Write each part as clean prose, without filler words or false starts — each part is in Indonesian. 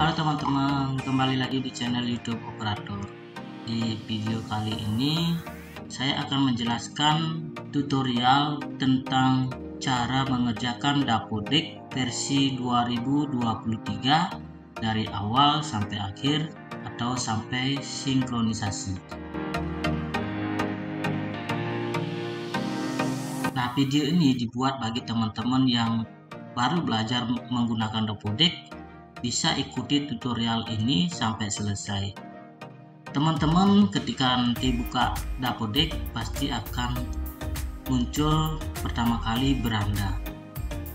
Halo teman-teman, kembali lagi di channel YouTube Operator. Di video kali ini saya akan menjelaskan tutorial tentang cara mengerjakan Dapodik versi 2023 dari awal sampai akhir atau sampai sinkronisasi. Nah, video ini dibuat bagi teman-teman yang baru belajar menggunakan Dapodik. Bisa ikuti tutorial ini sampai selesai. Teman-teman ketika nanti buka Dapodik pasti akan muncul pertama kali beranda.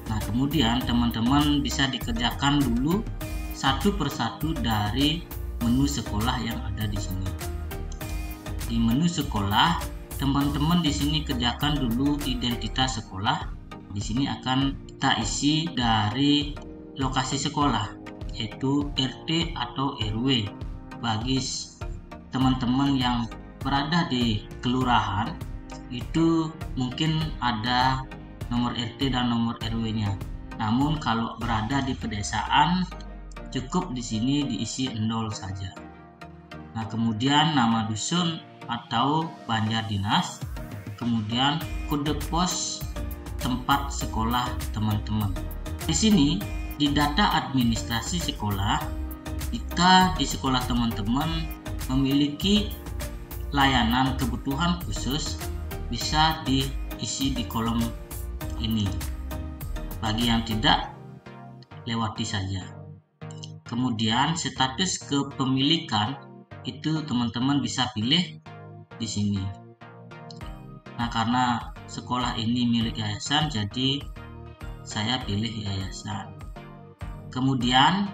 Nah, kemudian teman-teman bisa dikerjakan dulu satu persatu dari menu sekolah yang ada di sini. Di menu sekolah, teman-teman di sini kerjakan dulu identitas sekolah. Di sini akan kita isi dari lokasi sekolah, yaitu RT atau RW. Bagi teman-teman yang berada di kelurahan, itu mungkin ada nomor RT dan nomor RW-nya. Namun kalau berada di pedesaan, cukup di sini diisi 0 saja. Nah, kemudian nama dusun atau banjar dinas, kemudian kode pos tempat sekolah teman-teman. Di sini di data administrasi sekolah, jika di sekolah teman-teman memiliki layanan kebutuhan khusus, bisa diisi di kolom ini. Bagi yang tidak, lewati saja. Kemudian status kepemilikan itu teman-teman bisa pilih di sini. Nah, karena sekolah ini milik yayasan, jadi saya pilih yayasan. Kemudian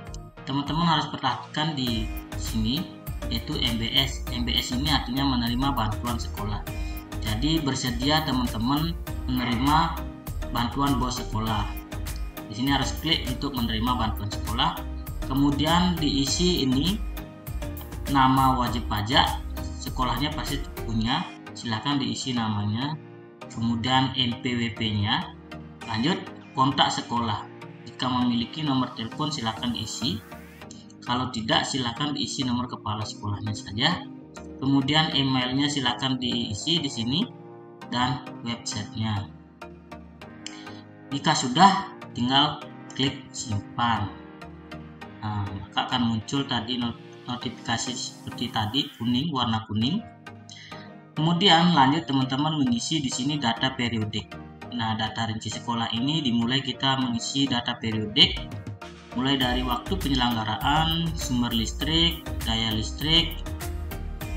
teman-teman harus perhatikan di sini, yaitu MBS. MBS ini artinya menerima bantuan sekolah. Jadi bersedia teman-teman menerima bantuan bos sekolah. Di sini harus klik untuk menerima bantuan sekolah. Kemudian diisi ini nama wajib pajak, sekolahnya pasti punya, silakan diisi namanya. Kemudian NPWP-nya. Lanjut kontak sekolah. Jika memiliki nomor telepon silakan isi. Kalau tidak silakan diisi nomor kepala sekolahnya saja. Kemudian emailnya silakan diisi di sini dan websitenya. Jika sudah, tinggal klik simpan. Nah, maka akan muncul tadi notifikasi seperti tadi, kuning, warna kuning. Kemudian lanjut teman-teman mengisi di sini data periodik. Nah, data rinci sekolah ini dimulai kita mengisi data periodik mulai dari waktu penyelenggaraan, sumber listrik, daya listrik,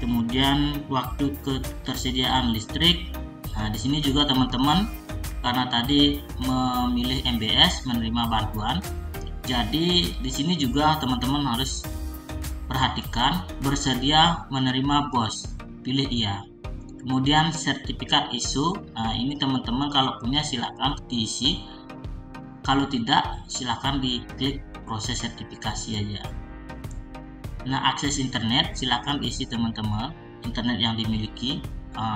kemudian waktu ketersediaan listrik. Nah, di sini juga teman-teman karena tadi memilih MBS menerima bantuan, jadi di sini juga teman-teman harus perhatikan bersedia menerima BOS, pilih iya. Kemudian sertifikat ISO, nah ini teman-teman kalau punya silakan diisi, kalau tidak silakan diklik proses sertifikasi aja. Nah, akses internet silakan diisi teman-teman, internet yang dimiliki.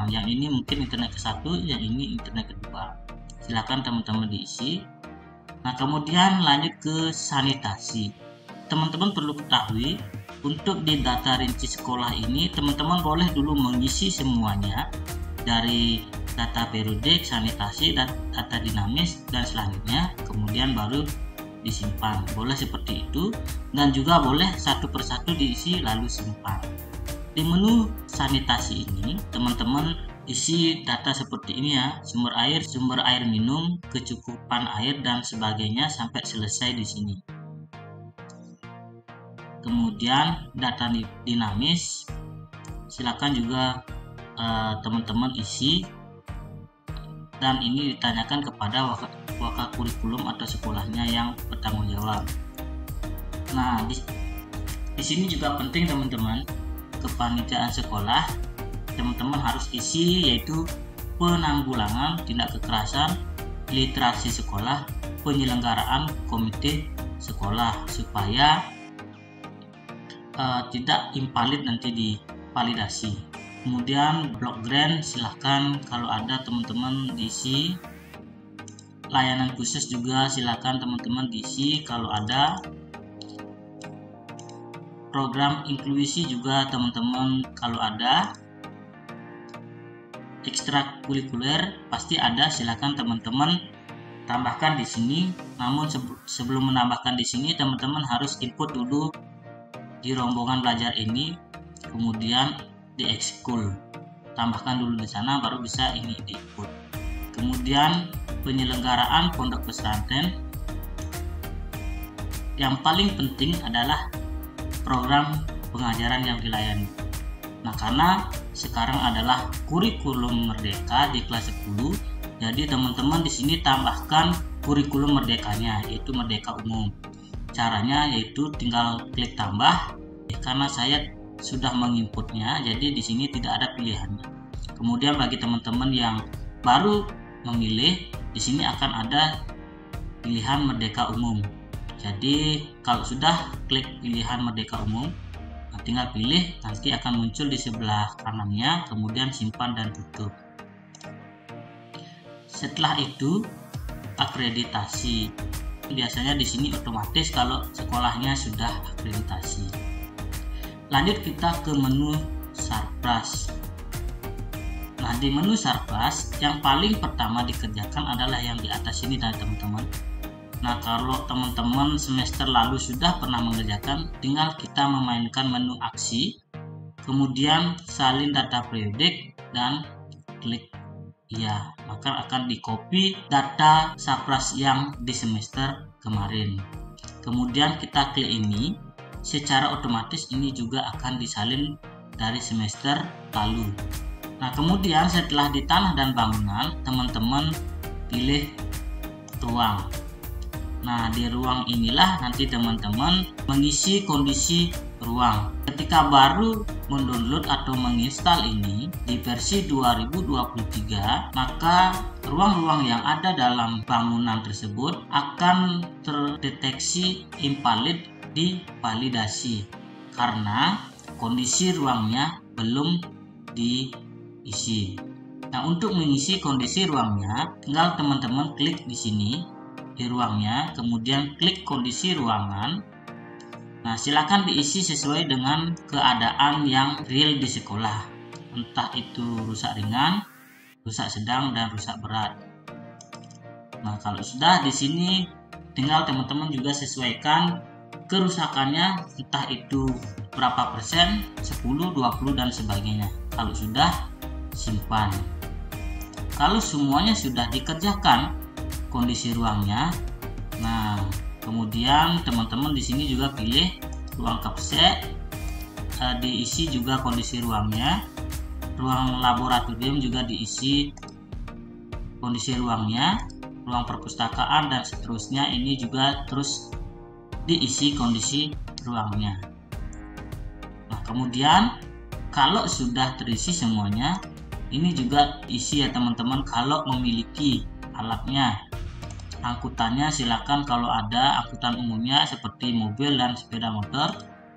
Yang ini mungkin internet ke-1, yang ini internet kedua, silakan teman-teman diisi. Nah, kemudian lanjut ke sanitasi. Teman-teman perlu ketahui, untuk di data rinci sekolah ini teman-teman boleh dulu mengisi semuanya dari data periodik, sanitasi, dan data dinamis dan selanjutnya, kemudian baru disimpan. Boleh seperti itu, dan juga boleh satu persatu diisi lalu simpan. Di menu sanitasi ini teman-teman isi data seperti ini ya, sumber air minum, kecukupan air dan sebagainya sampai selesai di sini. Kemudian data dinamis silakan juga teman-teman isi, dan ini ditanyakan kepada wakil kurikulum atau sekolahnya yang bertanggung jawab. Nah, di sini juga penting teman-teman, kepanitiaan sekolah teman-teman harus isi, yaitu penanggulangan tindak kekerasan, literasi sekolah, penyelenggaraan komite sekolah, supaya tidak invalid nanti divalidasi. Kemudian blok grant silahkan kalau ada teman-teman diisi. Layanan khusus juga silakan teman-teman diisi kalau ada. program inklusi juga teman-teman kalau ada. Ekstrakurikuler pasti ada, silakan teman-teman tambahkan di sini. Namun sebelum menambahkan di sini, teman-teman harus input dulu di rombongan belajar ini, kemudian di ekskul tambahkan dulu di sana, baru bisa ini di input. Kemudian penyelenggaraan pondok pesantren, yang paling penting adalah program pengajaran yang dilayani. Nah, karena sekarang adalah kurikulum merdeka di kelas 10, jadi teman-teman di sini tambahkan kurikulum merdekanya, yaitu merdeka umum. Caranya yaitu tinggal klik tambah. Karena saya sudah menginputnya, jadi di sini tidak ada pilihannya. Kemudian bagi teman-teman yang baru memilih, di sini akan ada pilihan merdeka umum. Jadi kalau sudah klik pilihan merdeka umum, tinggal pilih, nanti akan muncul di sebelah kanannya, kemudian simpan dan tutup. Setelah itu akreditasi. Biasanya di sini otomatis kalau sekolahnya sudah akreditasi. Lanjut kita ke menu Sarpras. Nah, di menu Sarpras yang paling pertama dikerjakan adalah yang di atas ini teman-teman. Nah, kalau teman-teman semester lalu sudah pernah mengerjakan, tinggal kita memainkan menu aksi, kemudian salin data periodik dan klik iya, maka akan di copy data Sarpras yang di semester kemarin. Kemudian kita klik ini, secara otomatis ini juga akan disalin dari semester lalu. Nah, kemudian setelah di tanah dan bangunan, teman-teman pilih ruang. Nah, di ruang inilah nanti teman-teman mengisi kondisi ruang. Ketika baru mendownload atau menginstal ini di versi 2023, maka ruang-ruang yang ada dalam bangunan tersebut akan terdeteksi invalid di validasi karena kondisi ruangnya belum diisi. Nah, untuk mengisi kondisi ruangnya, tinggal teman-teman klik di sini di ruangnya, kemudian klik kondisi ruangan. Nah, silakan diisi sesuai dengan keadaan yang real di sekolah, entah itu rusak ringan, rusak sedang, dan rusak berat. Nah, kalau sudah di sini tinggal teman-teman juga sesuaikan kerusakannya, entah itu berapa persen, 10, 20, dan sebagainya. Kalau sudah, simpan. Kalau semuanya sudah dikerjakan kondisi ruangnya, nah kemudian teman-teman di sini juga pilih ruang kapsek, diisi juga kondisi ruangnya. Ruang laboratorium juga diisi kondisi ruangnya. Ruang perpustakaan dan seterusnya ini juga terus diisi kondisi ruangnya. Nah, kemudian kalau sudah terisi semuanya, ini juga isi ya teman-teman, kalau memiliki alatnya. Angkutannya silakan kalau ada angkutan umumnya seperti mobil dan sepeda motor,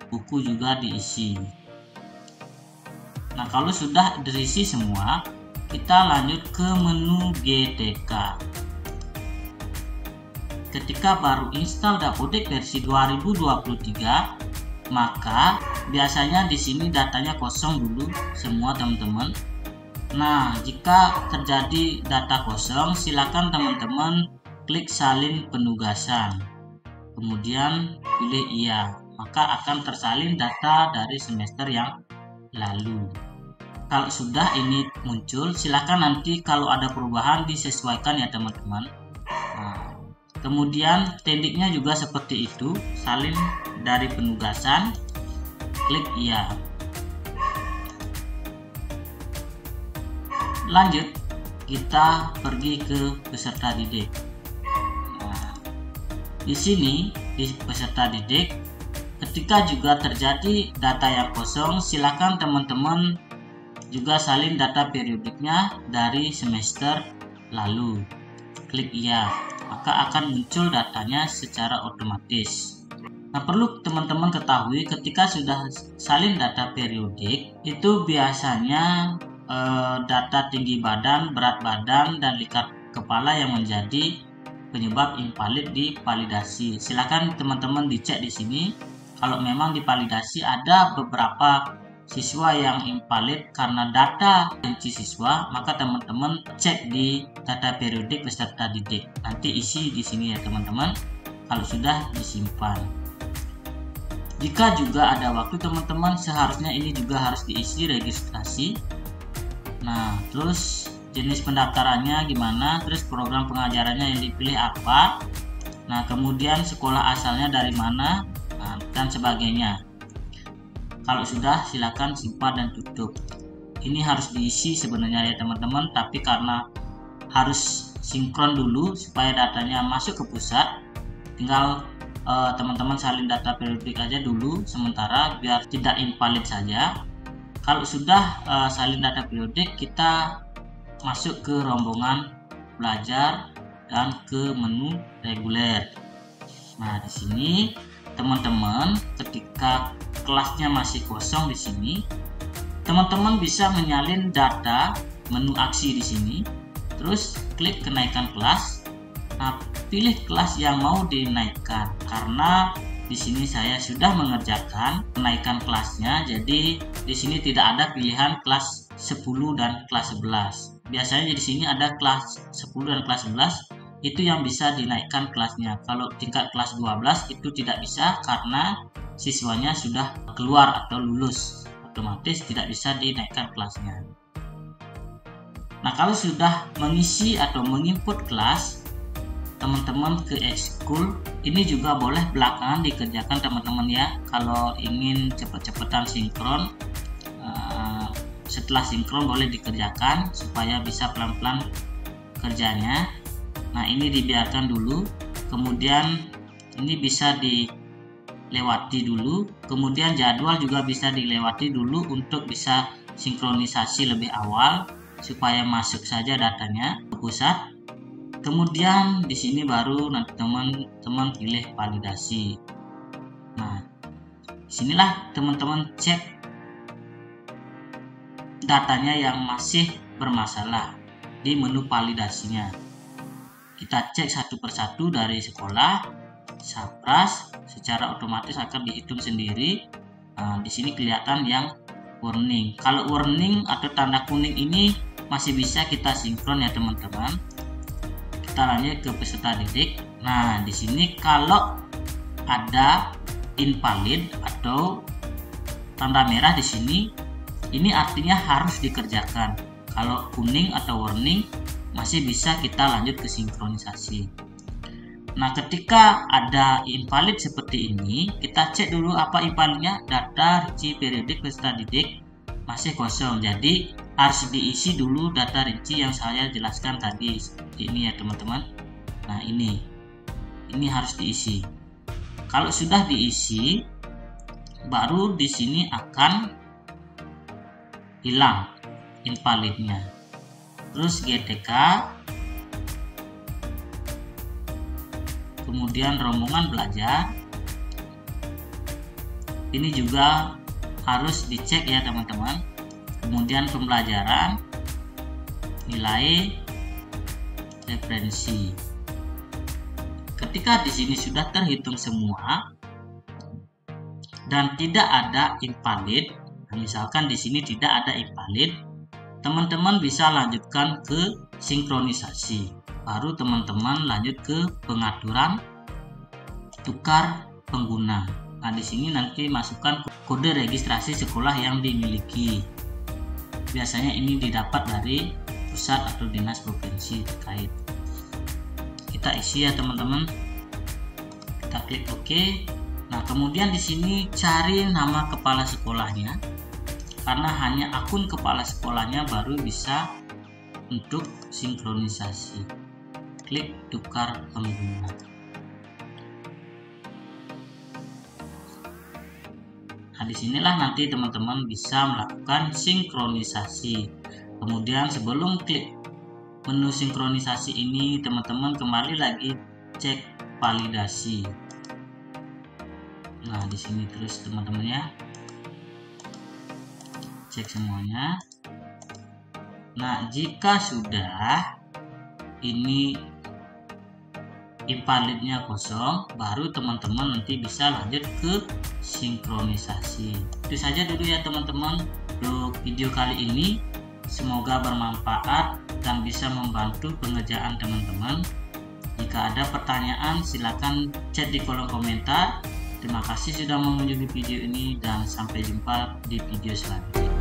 buku juga diisi. Nah, kalau sudah diisi semua, kita lanjut ke menu GTK. Ketika baru install Dapodik versi 2023, maka biasanya di sini datanya kosong dulu semua teman-teman. Nah, jika terjadi data kosong, silakan teman-teman klik salin penugasan, kemudian pilih iya, maka akan tersalin data dari semester yang lalu. Kalau sudah ini muncul, silakan nanti kalau ada perubahan disesuaikan ya teman-teman. Nah, kemudian tekniknya juga seperti itu, salin dari penugasan, klik iya. Lanjut, kita pergi ke peserta didik. Di sini di peserta didik, ketika juga terjadi data yang kosong, silakan teman-teman juga salin data periodiknya dari semester lalu. Klik iya, maka akan muncul datanya secara otomatis. Nah, perlu teman-teman ketahui ketika sudah salin data periodik, itu biasanya data tinggi badan, berat badan, dan likat kepala yang menjadi penyebab invalid di validasi. Silakan teman-teman dicek di sini Kalau memang divalidasi ada beberapa siswa yang invalid karena data rinci siswa, maka teman-teman cek di data periodik peserta didik. Nanti isi di sini ya teman-teman, kalau sudah disimpan. Jika juga ada waktu teman-teman, seharusnya ini juga harus diisi registrasi. Nah, terus jenis pendaftarannya gimana, terus program pengajarannya yang dipilih apa, nah kemudian sekolah asalnya dari mana, dan sebagainya. Kalau sudah, silakan simpan dan tutup. Ini harus diisi sebenarnya ya teman-teman, tapi karena harus sinkron dulu supaya datanya masuk ke pusat, tinggal teman-teman salin data periodik aja dulu sementara biar tidak invalid saja. Kalau sudah salin data periodik, kita masuk ke rombongan belajar dan ke menu reguler. Nah, di sini teman-teman ketika kelasnya masih kosong di sini, teman-teman bisa menyalin data menu aksi di sini, terus klik kenaikan kelas. Nah, pilih kelas yang mau dinaikkan. Karena di sini saya sudah mengerjakan kenaikan kelasnya, jadi di sini tidak ada pilihan kelas 10 dan kelas 11. Biasanya di sini ada kelas 10 dan kelas 11, itu yang bisa dinaikkan kelasnya. Kalau tingkat kelas 12 itu tidak bisa karena siswanya sudah keluar atau lulus, otomatis tidak bisa dinaikkan kelasnya. Nah, kalau sudah mengisi atau menginput kelas, teman-teman ke ekskul, ini juga boleh belakangan dikerjakan teman-teman ya. Kalau ingin cepet-cepetan sinkron, setelah sinkron boleh dikerjakan supaya bisa pelan-pelan kerjanya. Nah, ini dibiarkan dulu, kemudian ini bisa dilewati dulu, kemudian jadwal juga bisa dilewati dulu untuk bisa sinkronisasi lebih awal supaya masuk saja datanya ke pusat. Kemudian di sini baru nanti teman-teman pilih validasi. Nah, disinilah teman-teman cek datanya yang masih bermasalah di menu validasinya. Kita cek satu persatu dari sekolah, Sapras, secara otomatis akan dihitung sendiri. Nah, di sini kelihatan yang warning. Kalau warning atau tanda kuning ini masih bisa kita sinkron ya teman-teman. Kita lanjut ke peserta didik. Nah, di sini kalau ada invalid atau tanda merah di sini, ini artinya harus dikerjakan. Kalau kuning atau warning, masih bisa kita lanjut ke sinkronisasi. Nah, ketika ada invalid seperti ini, kita cek dulu apa invalidnya. Data rinci periodik peserta didik masih kosong, jadi harus diisi dulu data rinci yang saya jelaskan tadi. Ini ya teman-teman. Nah, ini harus diisi. Kalau sudah diisi, baru di sini akan hilang invalidnya. Terus GTK, kemudian rombongan belajar, ini juga harus dicek ya teman-teman. Kemudian pembelajaran, nilai, referensi. Ketika di sini sudah terhitung semua dan tidak ada invalid, misalkan di sini tidak ada invalid, teman-teman bisa lanjutkan ke sinkronisasi. Baru teman-teman lanjut ke pengaturan tukar pengguna. Nah, di sini nanti masukkan kode registrasi sekolah yang dimiliki. Biasanya ini didapat dari pusat atau dinas provinsi terkait. Kita isi ya teman-teman. Kita klik OK. Nah, kemudian di sini cari nama kepala sekolahnya. Karena hanya akun kepala sekolahnya baru bisa untuk sinkronisasi. Klik tukar pengguna. Nah, disinilah nanti teman-teman bisa melakukan sinkronisasi. Kemudian sebelum klik menu sinkronisasi ini, teman-teman kembali lagi cek validasi. Nah, di sini terus teman-teman ya. Cek semuanya. Nah, jika sudah ini invalidnya kosong, baru teman-teman nanti bisa lanjut ke sinkronisasi. Itu saja dulu ya teman-teman untuk video kali ini. Semoga bermanfaat dan bisa membantu pengerjaan teman-teman. Jika ada pertanyaan silakan chat di kolom komentar. Terima kasih sudah mengunjungi video ini dan sampai jumpa di video selanjutnya.